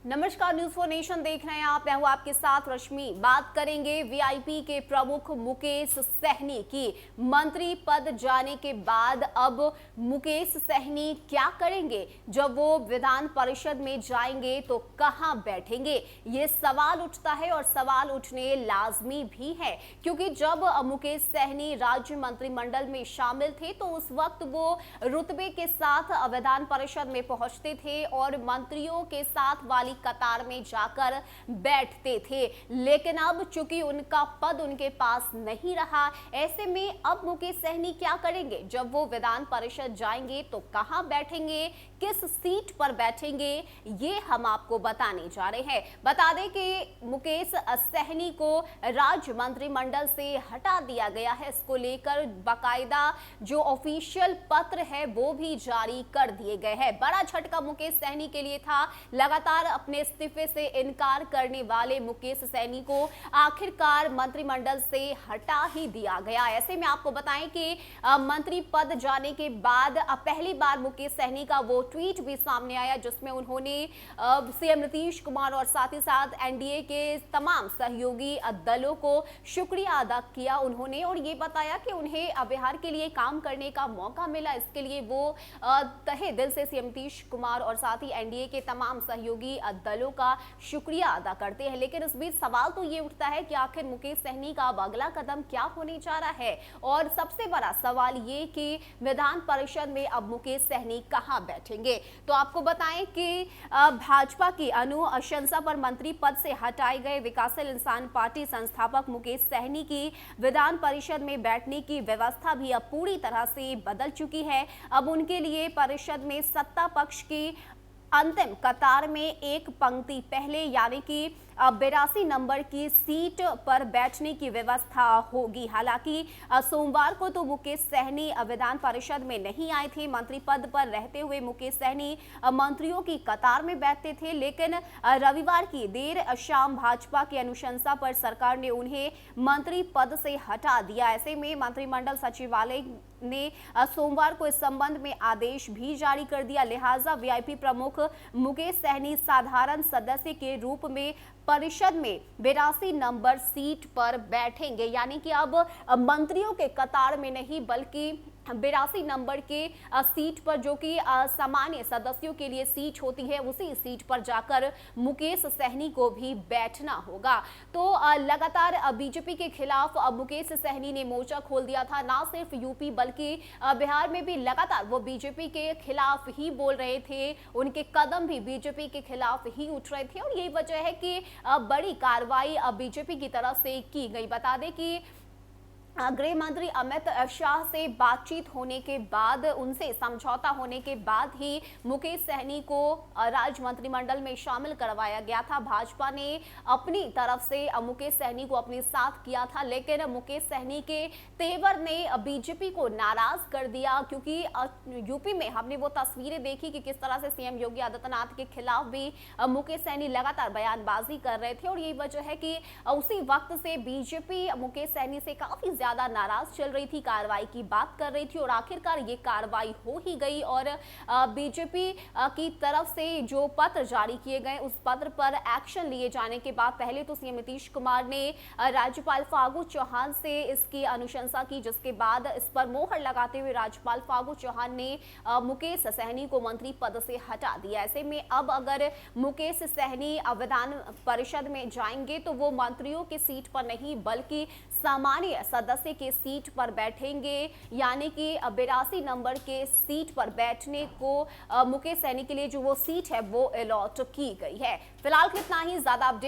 नमस्कार, news for nation देख रहे हैं आप। मैं हूं आपके साथ रश्मि। बात करेंगे वीआईपी के प्रमुख मुकेश सहनी की। मंत्री पद जाने के बाद अब मुकेश सहनी क्या करेंगे? जब वो विधान परिषद में जाएंगे तो कहां बैठेंगे, ये सवाल उठता है और सवाल उठने लाजमी भी है, क्योंकि जब मुकेश सहनी राज्य मंत्रिमंडल में शामिल थे तो उस वक्त वो रुतबे के साथ विधान परिषद में पहुंचते थे और मंत्रियों के साथ वाली कतार में जाकर बैठते थे। लेकिन अब चूंकि उनका पद उनके पास नहीं रहा, ऐसे में अब मुकेश सहनी क्या करेंगे? जब वो विधान परिषद जाएंगे तो कहां बैठेंगे, किस सीट पर बैठेंगे, ये हम आपको बताने जा रहे हैं। बता दें कि मुकेश सहनी को राज्य मंत्रिमंडल से हटा दिया गया है। इसको लेकर बाकायदा जो ऑफिशियल पत्र है वो भी जारी कर दिए गए हैं। बड़ा झटका मुकेश सहनी के लिए था। लगातार अपने इस्तीफे से इनकार करने वाले मुकेश सहनी को आखिरकार मंत्रिमंडल से हटा ही दिया गया। ऐसे में आपको बताएं कि मंत्री पद जाने के बाद पहली बार मुकेश सहनी का वो ट्वीट भी सामने आया जिसमें उन्होंने सीएम नीतीश कुमार और साथ ही साथ एनडीए के तमाम सहयोगी दलों को शुक्रिया अदा किया उन्होंने, और ये बताया कि उन्हें बिहार के लिए काम करने का मौका मिला। इसके लिए वो तहे दिल से सीएम नीतीश कुमार और साथ ही एनडीए के तमाम सहयोगी दलों का शुक्रिया अदा करते हैं। लेकिन इस बीच सवाल तो ये उठता है कि आखिर मुकेश सहनी का अब अगला कदम क्या होने जा रहा है, और सबसे बड़ा सवाल ये कि विधान परिषद में अब मुकेश सहनी कहां बैठेंगे। तो आपको बताएं कि भाजपा की अनुशंसा पर मंत्री पद से हटाए गए विकासशील इंसान पार्टी संस्थापक मुकेश सहनी की विधान परिषद में बैठने की व्यवस्था भी अब पूरी तरह से बदल चुकी है। अब उनके लिए परिषद में सत्ता पक्ष की अंतिम कतार में एक पंक्ति पहले यानी कि 82 नंबर की सीट पर बैठने की व्यवस्था होगी। हालांकि सोमवार को तो मुकेश सहनी विधान परिषद में नहीं आए थे। मंत्री पद पर रहते हुए मुकेश सहनी मंत्रियों की कतार में बैठते थे, लेकिन रविवार की देर शाम भाजपा की अनुशंसा पर सरकार ने उन्हें मंत्री पद से हटा दिया। ऐसे में मंत्रिमंडल सचिवालय ने सोमवार को इस संबंध में आदेश भी जारी कर दिया। लिहाजा वीआईपी प्रमुख मुकेश सहनी साधारण सदस्य के रूप में परिषद में 82 नंबर सीट पर बैठेंगे, यानी कि अब मंत्रियों के कतार में नहीं बल्कि 82 नंबर के सीट पर, जो कि सामान्य सदस्यों के लिए सीट होती है, उसी सीट पर जाकर मुकेश सहनी को भी बैठना होगा। तो लगातार बीजेपी के खिलाफ मुकेश सहनी ने मोर्चा खोल दिया था। ना सिर्फ यूपी बल्कि बिहार में भी लगातार वो बीजेपी के खिलाफ ही बोल रहे थे, उनके कदम भी बीजेपी के खिलाफ ही उठ रहे थे, और यही वजह है कि बड़ी कार्रवाई बीजेपी की तरफ से की गई। बता दें कि गृह मंत्री अमित शाह से बातचीत होने के बाद, उनसे समझौता होने के बाद ही मुकेश सहनी को राज्य मंत्रिमंडल में शामिल करवाया गया था। भाजपा ने अपनी तरफ से मुकेश सहनी को अपने साथ किया था, लेकिन मुकेश सहनी के तेवर ने बीजेपी को नाराज कर दिया, क्योंकि यूपी में हमने वो तस्वीरें देखी कि किस तरह से सीएम योगी आदित्यनाथ के खिलाफ भी मुकेश सहनी लगातार बयानबाजी कर रहे थे, और यही वजह है कि उसी वक्त से बीजेपी मुकेश सहनी से काफी ज्यादा नाराज चल रही थी, कार्रवाई की बात कर रही थी, और आखिरकार ये कार्रवाई हो ही गई। और बीजेपी की तरफ से जो पत्र जारी किए गए, उस पत्र पर एक्शन लिए जाने के बाद पहले तो सीएम नीतीश कुमार ने राज्यपाल फागू चौहान से इसकी अनुशंसा की, जिसके बाद इस पर मोहर लगाते हुए राज्यपाल फागू चौहान ने मुकेश सहनी को मंत्री पद से हटा दिया। ऐसे में अब अगर मुकेश सहनी विधान परिषद में जाएंगे तो वो मंत्रियों की सीट पर नहीं बल्कि सामान्य सदस्य के सीट पर बैठेंगे, यानी कि 82 नंबर के सीट पर बैठने को मुकेश सहनी के लिए जो वो सीट है वो अलॉट की गई है। फिलहाल इतना ही। ज्यादा अपडेट